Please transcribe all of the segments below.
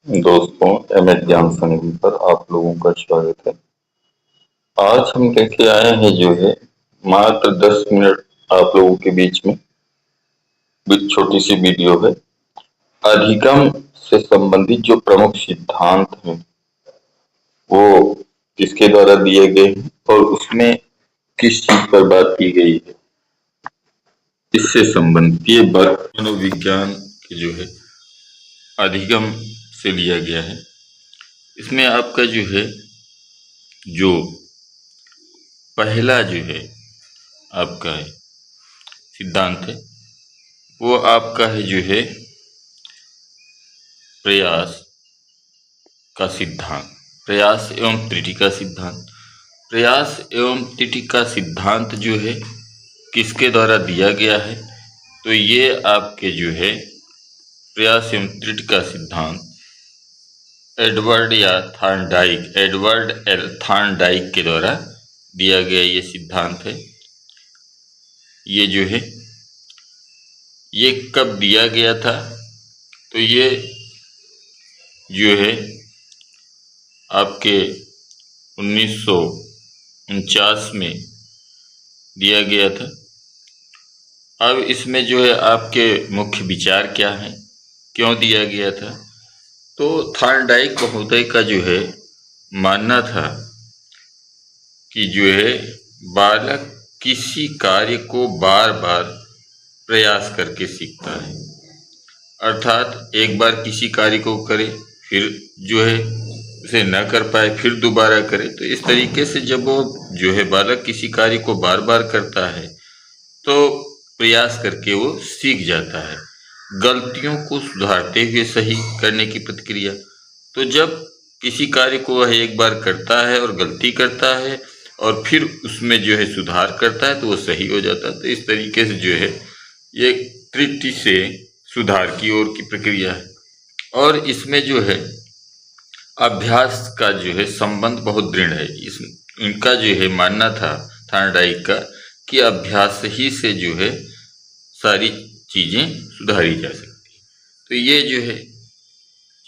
दोस्तों, एमएस ज्ञान संगीत पर आप लोगों का स्वागत है। आज हम लेके आए हैं जो है मात्र 10 मिनट आप लोगों के बीच में एक छोटी सी वीडियो है। अधिगम से संबंधित जो प्रमुख सिद्धांत हैं वो किसके द्वारा दिए गए हैं और उसमें किस चीज पर बात की गई है, इससे संबंधित ये बात मनोविज्ञान के जो है अधिगम से लिया गया है। इसमें आपका जो है जो पहला जो है आपका है सिद्धांत है वो आपका है जो है प्रयास का सिद्धांत, प्रयास एवं त्रुटि का सिद्धांत। प्रयास एवं त्रुटि का सिद्धांत जो है किसके द्वारा दिया गया है, तो ये आपके जो है प्रयास एवं त्रुटि का सिद्धांत एडवर्ड एल थॉर्नडाइक के द्वारा दिया गया ये सिद्धांत है। ये जो है ये कब दिया गया था, तो ये जो है आपके 1949 में दिया गया था। अब इसमें जो है आपके मुख्य विचार क्या हैं, क्यों दिया गया था, तो थॉर्नडाइक महोदय का जो है मानना था कि जो है बालक किसी कार्य को बार बार प्रयास करके सीखता है। अर्थात एक बार किसी कार्य को करे, फिर जो है उसे न कर पाए, फिर दोबारा करे, तो इस तरीके से जब वो जो है बालक किसी कार्य को बार बार करता है तो प्रयास करके वो सीख जाता है। गलतियों को सुधारते हुए सही करने की प्रतिक्रिया। तो जब किसी कार्य को वह एक बार करता है और गलती करता है और फिर उसमें जो है सुधार करता है तो वो सही हो जाता है। तो इस तरीके से जो है ये त्रुटि से सुधार की ओर की प्रक्रिया है। और इसमें जो है अभ्यास का जो है संबंध बहुत दृढ़ है। इनका जो है मानना था थॉर्नडाइक का कि अभ्यास ही से जो है सारी चीज़ें सुधारी जा सकती। तो ये जो है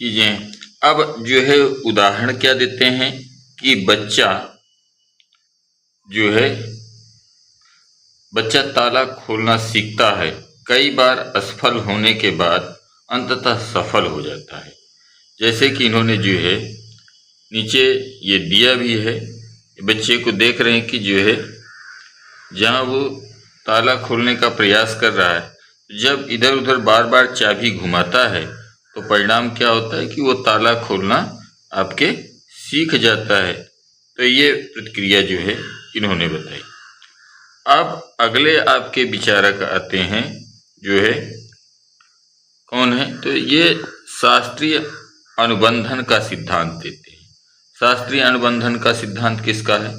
चीज़ें, अब जो है उदाहरण क्या देते हैं कि बच्चा ताला खोलना सीखता है, कई बार असफल होने के बाद अंततः सफल हो जाता है। जैसे कि इन्होंने जो है नीचे ये दिया भी है, बच्चे को देख रहे हैं कि जो है जहाँ वो ताला खोलने का प्रयास कर रहा है, जब इधर उधर बार बार चाबी घुमाता है तो परिणाम क्या होता है कि वो ताला खोलना आपके सीख जाता है। तो ये प्रतिक्रिया जो है इन्होंने बताई। अब अगले आपके विचारक आते हैं जो है कौन है, तो ये शास्त्रीय अनुबंधन का सिद्धांत देते हैं। शास्त्रीय अनुबंधन का सिद्धांत किसका है,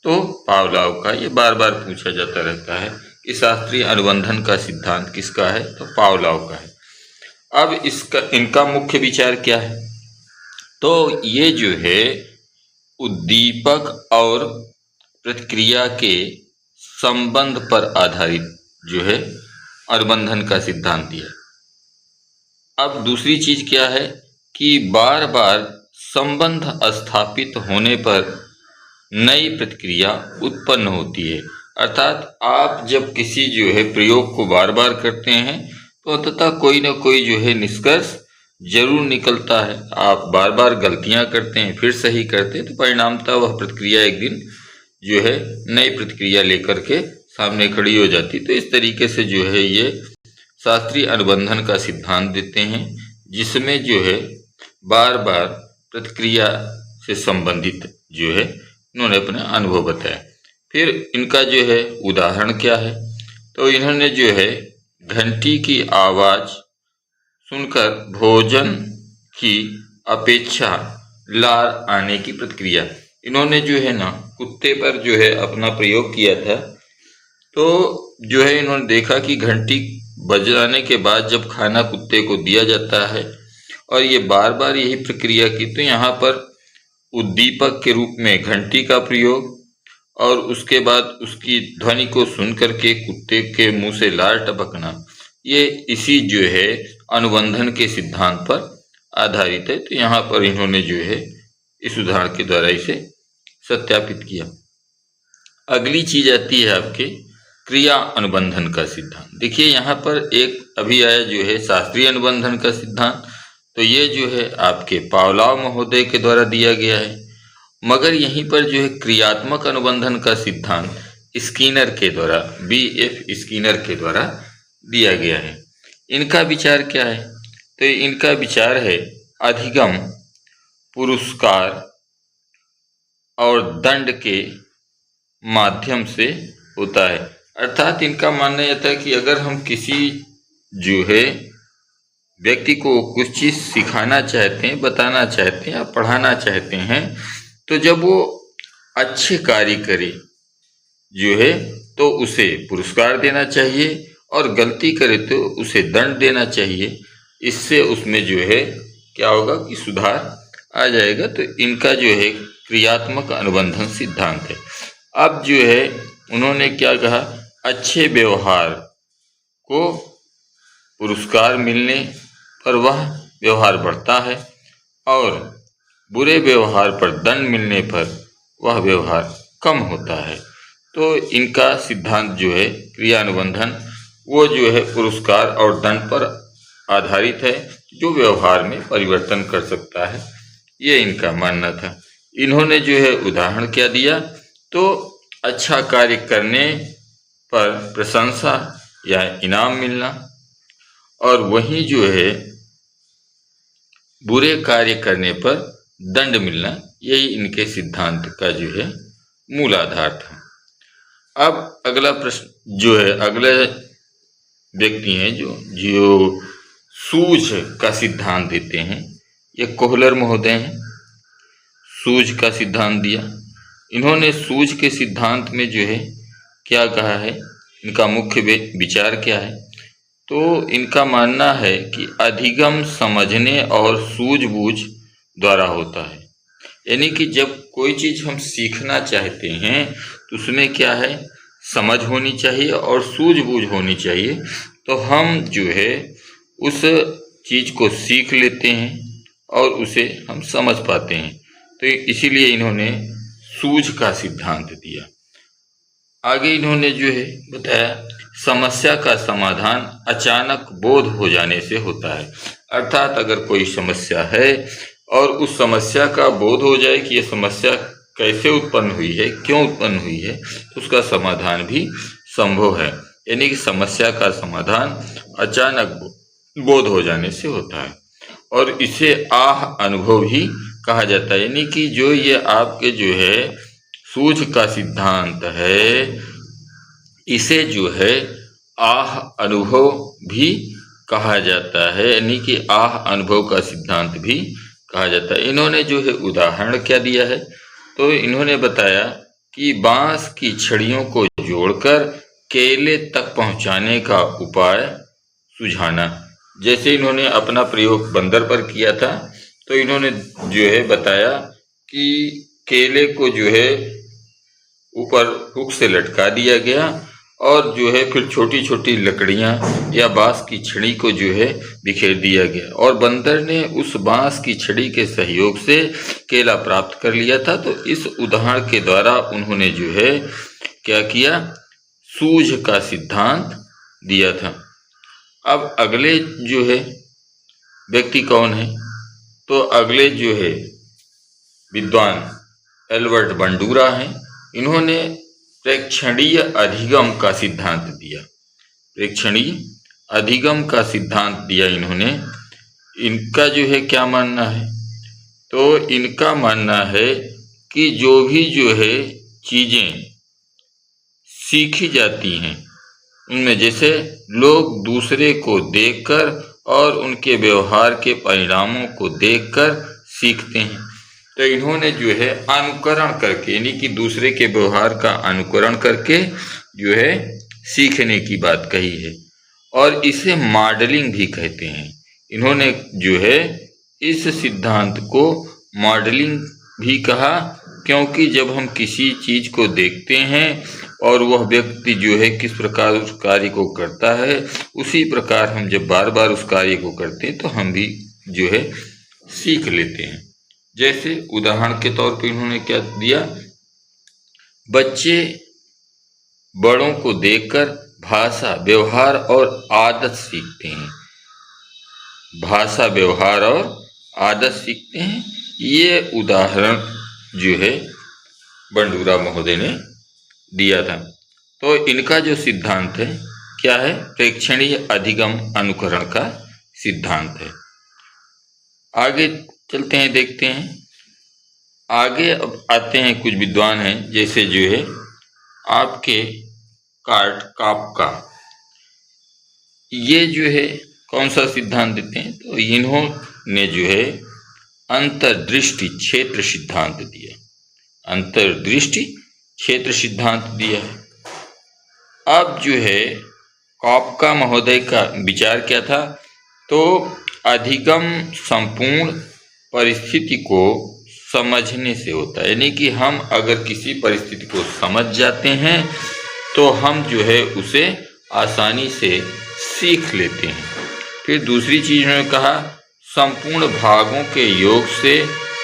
तो पावलोव का। ये बार बार पूछा जाता रहता है कि शास्त्रीय अनुबंधन का सिद्धांत किसका है, तो पावलोव का है। अब इनका मुख्य विचार क्या है, तो ये जो है उद्दीपक और प्रतिक्रिया के संबंध पर आधारित जो है अनुबंधन का सिद्धांत दिया। अब दूसरी चीज क्या है कि बार बार संबंध स्थापित होने पर नई प्रतिक्रिया उत्पन्न होती है। अर्थात आप जब किसी जो है प्रयोग को बार बार करते हैं तो अंततः कोई ना कोई जो है निष्कर्ष जरूर निकलता है। आप बार बार गलतियां करते हैं, फिर सही करते हैं, तो परिणामतः वह प्रतिक्रिया एक दिन जो है नई प्रतिक्रिया लेकर के सामने खड़ी हो जाती। तो इस तरीके से जो है ये शास्त्रीय अनुबंधन का सिद्धांत देते हैं, जिसमें जो है बार बार प्रतिक्रिया से संबंधित जो है इन्होंने अपने अनुभव बताया। फिर इनका जो है उदाहरण क्या है, तो इन्होंने जो है घंटी की आवाज सुनकर भोजन की अपेक्षा लार आने की प्रतिक्रिया, इन्होंने जो है ना कुत्ते पर जो है अपना प्रयोग किया था। तो जो है इन्होंने देखा कि घंटी बजाने के बाद जब खाना कुत्ते को दिया जाता है और ये बार बार यही प्रक्रिया की, तो यहाँ पर उद्दीपक के रूप में घंटी का प्रयोग और उसके बाद उसकी ध्वनि को सुन करके कुत्ते के मुंह से लार टपकना, ये इसी जो है अनुबंधन के सिद्धांत पर आधारित है। तो यहाँ पर इन्होंने जो है इस उदाहरण के द्वारा इसे सत्यापित किया। अगली चीज आती है आपके क्रिया अनुबंधन का सिद्धांत। देखिए यहाँ पर एक अभी आया जो है शास्त्रीय अनुबंधन का सिद्धांत, तो ये जो है आपके पावलोव महोदय के द्वारा दिया गया है। मगर यहीं पर जो है क्रियात्मक अनुबंधन का सिद्धांत स्किनर के द्वारा, B.F. स्किनर के द्वारा दिया गया है। इनका विचार क्या है? तो इनका विचार है अधिगम, पुरस्कार और दंड के माध्यम से होता है। अर्थात इनका मानना यह था कि अगर हम किसी जो है व्यक्ति को कुछ चीज़ सिखाना चाहते हैं, बताना चाहते हैं या पढ़ाना चाहते हैं, तो जब वो अच्छे कार्य करे जो है तो उसे पुरस्कार देना चाहिए, और गलती करे तो उसे दंड देना चाहिए। इससे उसमें जो है क्या होगा कि सुधार आ जाएगा। तो इनका जो है क्रियात्मक अनुबंधन सिद्धांत है। अब जो है उन्होंने क्या कहा, अच्छे व्यवहार को पुरस्कार मिलने पर वह व्यवहार बढ़ता है, और बुरे व्यवहार पर दंड मिलने पर वह व्यवहार कम होता है। तो इनका सिद्धांत जो है क्रियानुबंधन, वो जो है पुरस्कार और दंड पर आधारित है, जो व्यवहार में परिवर्तन कर सकता है, ये इनका मानना था। इन्होंने जो है उदाहरण क्या दिया, तो अच्छा कार्य करने पर प्रशंसा या इनाम मिलना, और वहीं जो है बुरे कार्य करने पर दंड मिलना, यही इनके सिद्धांत का जो है मूल आधार था। अब अगला प्रश्न जो है, अगले व्यक्ति हैं जो सूझ का सिद्धांत देते हैं, ये कोहलर महोदय हैं। सूझ का सिद्धांत दिया इन्होंने। सूझ के सिद्धांत में जो है क्या कहा है, इनका मुख्य विचार क्या है, तो इनका मानना है कि अधिगम समझने और सूझबूझ द्वारा होता है। यानी कि जब कोई चीज़ हम सीखना चाहते हैं तो उसमें क्या है, समझ होनी चाहिए और सूझबूझ होनी चाहिए, तो हम जो है उस चीज़ को सीख लेते हैं और उसे हम समझ पाते हैं। तो इसीलिए इन्होंने सूझ का सिद्धांत दिया। आगे इन्होंने जो है बताया, समस्या का समाधान अचानक बोध हो जाने से होता है। अर्थात अगर कोई समस्या है और उस समस्या का बोध हो जाए कि ये समस्या कैसे उत्पन्न हुई है, क्यों उत्पन्न हुई है, तो उसका समाधान भी संभव है। यानी कि समस्या का समाधान अचानक बोध हो जाने से होता है, और इसे आह अनुभव भी कहा जाता है। यानी कि जो ये आपके जो है सूझ का सिद्धांत है, इसे जो है आह अनुभव भी कहा जाता है, यानी कि आह अनुभव का सिद्धांत भी कहा जाता है। इन्होंने जो है उदाहरण क्या दिया है, तो इन्होंने बताया कि बांस की छड़ियों को जोड़कर केले तक पहुंचाने का उपाय सुझाना। जैसे इन्होंने अपना प्रयोग बंदर पर किया था, तो इन्होंने जो है बताया कि केले को जो है ऊपर हुक से लटका दिया गया, और जो है फिर छोटी छोटी लकड़ियां या बांस की छड़ी को जो है बिखेर दिया गया, और बंदर ने उस बांस की छड़ी के सहयोग से केला प्राप्त कर लिया था। तो इस उदाहरण के द्वारा उन्होंने जो है क्या किया, सूझ का सिद्धांत दिया था। अब अगले जो है व्यक्ति कौन है, तो अगले जो है विद्वान एल्बर्ट बंडूरा हैं। इन्होंने प्रेक्षणीय अधिगम का सिद्धांत दिया। प्रेक्षणीय अधिगम का सिद्धांत दिया इन्होंने। इनका जो है क्या मानना है, तो इनका मानना है कि जो भी जो है चीज़ें सीखी जाती हैं, उनमें जैसे लोग दूसरे को देखकर और उनके व्यवहार के परिणामों को देखकर सीखते हैं, तो इन्होंने जो है अनुकरण करके, यानी कि दूसरे के व्यवहार का अनुकरण करके जो है सीखने की बात कही है, और इसे मॉडलिंग भी कहते हैं। इन्होंने जो है इस सिद्धांत को मॉडलिंग भी कहा, क्योंकि जब हम किसी चीज़ को देखते हैं और वह व्यक्ति जो है किस प्रकार उस कार्य को करता है, उसी प्रकार हम जब बार बार उस कार्य को करते हैं तो हम भी जो है सीख लेते हैं। जैसे उदाहरण के तौर पर इन्होंने क्या दिया, बच्चे बड़ों को देखकर भाषा, व्यवहार और आदत सीखते हैं। भाषा, व्यवहार और आदत सीखते हैं। ये उदाहरण जो है बंडूरा महोदय ने दिया था। तो इनका जो सिद्धांत है क्या है, प्रेक्षणीय अधिगम अनुकरण का सिद्धांत है। आगे चलते हैं, देखते हैं। आगे अब आते हैं कुछ विद्वान हैं, जैसे जो है आपके कार्ट काफ्का। ये जो है कौन सा सिद्धांत देते हैं, तो इन्होंने जो है अंतर्दृष्टि क्षेत्र सिद्धांत दिया। अंतर्दृष्टि क्षेत्र सिद्धांत दिया है। अब जो है काफ्का महोदय का विचार क्या था, तो अधिगम संपूर्ण परिस्थिति को समझने से होता है। यानी कि हम अगर किसी परिस्थिति को समझ जाते हैं तो हम जो है उसे आसानी से सीख लेते हैं। फिर दूसरी चीज उन्होंने कहा, संपूर्ण भागों के योग से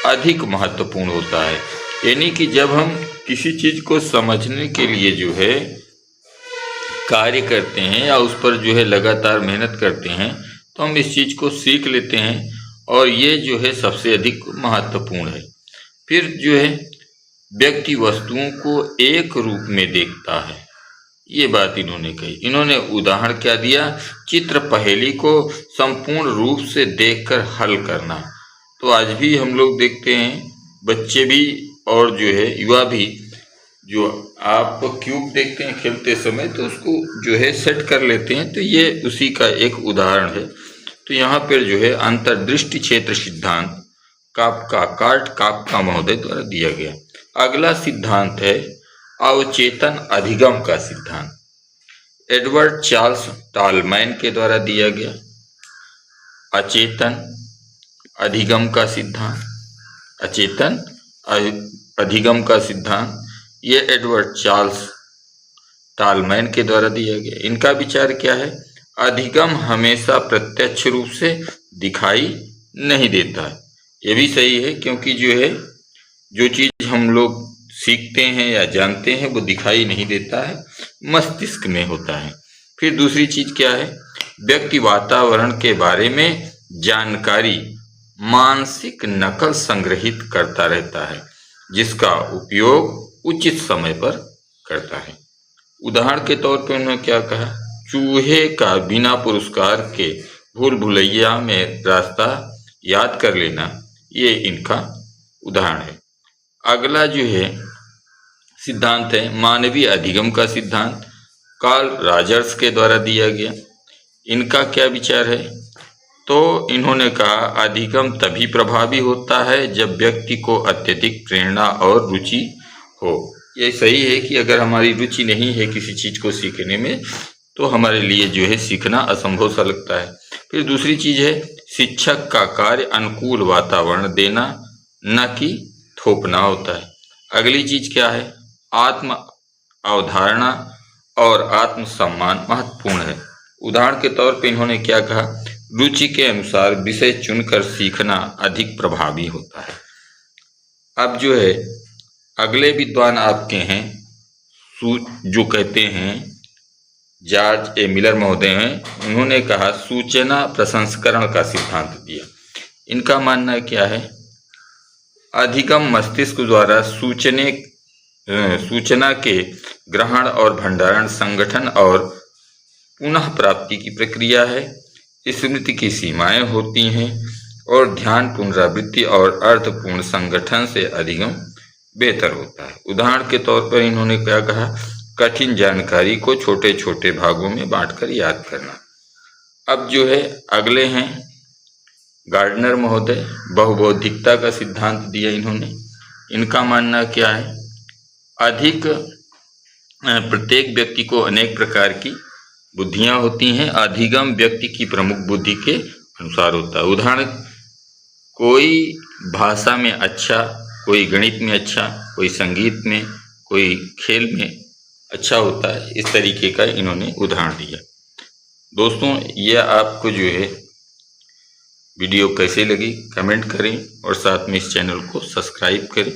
अधिक महत्वपूर्ण होता है। यानी कि जब हम किसी चीज को समझने के लिए जो है कार्य करते हैं या उस पर जो है लगातार मेहनत करते हैं तो हम इस चीज को सीख लेते हैं, और ये जो है सबसे अधिक महत्वपूर्ण है। फिर जो है व्यक्ति वस्तुओं को एक रूप में देखता है, ये बात इन्होंने कही। इन्होंने उदाहरण क्या दिया, चित्र पहेली को संपूर्ण रूप से देखकर हल करना। तो आज भी हम लोग देखते हैं, बच्चे भी और जो है युवा भी, जो आप क्यूब देखते हैं खेलते समय तो उसको जो है सेट कर लेते हैं, तो ये उसी का एक उदाहरण है। तो यहाँ पर जो है अंतर्दृष्टि क्षेत्र सिद्धांत काफ्का महोदय द्वारा दिया गया। अगला सिद्धांत है अवचेतन अधिगम का सिद्धांत, एडवर्ड चार्ल्स टॉलमैन के द्वारा दिया गया। अचेतन अधिगम का सिद्धांत, अचेतन अधिगम का सिद्धांत, ये एडवर्ड चार्ल्स टॉलमैन के द्वारा दिया गया। इनका विचार क्या है, अधिगम हमेशा प्रत्यक्ष रूप से दिखाई नहीं देता है। ये भी सही है, क्योंकि जो है जो चीज हम लोग सीखते हैं या जानते हैं वो दिखाई नहीं देता है, मस्तिष्क में होता है। फिर दूसरी चीज क्या है, व्यक्ति वातावरण के बारे में जानकारी मानसिक नकल संग्रहित करता रहता है, जिसका उपयोग उचित समय पर करता है। उदाहरण के तौर पर उन्होंने क्या कहा, चूहे का बिना पुरस्कार के भूल भुलैया में रास्ता याद कर लेना, ये इनका उदाहरण है। अगला जो है सिद्धांत है मानवीय अधिगम का सिद्धांत, कार्ल रॉजर्स के द्वारा दिया गया। इनका क्या विचार है, तो इन्होंने कहा अधिगम तभी प्रभावी होता है जब व्यक्ति को अत्यधिक प्रेरणा और रुचि हो। ये सही है कि अगर हमारी रुचि नहीं है किसी चीज को सीखने में तो हमारे लिए जो है सीखना असंभव सा लगता है। फिर दूसरी चीज है शिक्षक का कार्य अनुकूल वातावरण देना, न कि थोपना होता है। अगली चीज क्या है, आत्म अवधारणा और आत्म सम्मान महत्वपूर्ण है। उदाहरण के तौर पे इन्होंने क्या कहा, रुचि के अनुसार विषय चुनकर सीखना अधिक प्रभावी होता है। अब जो है अगले विद्वान आपके हैं जो कहते हैं जॉर्ज ए मिलर महोदय हैं। उन्होंने कहा सूचना प्रसंस्करण का सिद्धांत दिया। इनका मानना क्या है, अधिगम मस्तिष्क द्वारा सूचना के ग्रहण और भंडारण, संगठन और पुनः प्राप्ति की प्रक्रिया है। स्मृति की सीमाएं होती हैं और ध्यान, पुनरावृत्ति और अर्थपूर्ण संगठन से अधिगम बेहतर होता है। उदाहरण के तौर पर इन्होंने क्या कहा, कठिन जानकारी को छोटे छोटे भागों में बांटकर याद करना। अब जो है अगले हैं गार्डनर महोदय, बहुबौद्धिकता का सिद्धांत दिया इन्होंने। इनका मानना क्या है, प्रत्येक व्यक्ति को अनेक प्रकार की बुद्धियां होती हैं, अधिगम व्यक्ति की प्रमुख बुद्धि के अनुसार होता है। उदाहरण, कोई भाषा में अच्छा, कोई गणित में अच्छा, कोई संगीत में, कोई खेल में अच्छा होता है। इस तरीके का इन्होंने उदाहरण दिया। दोस्तों, यह आपको जो है वीडियो कैसे लगी कमेंट करें और साथ में इस चैनल को सब्सक्राइब करें।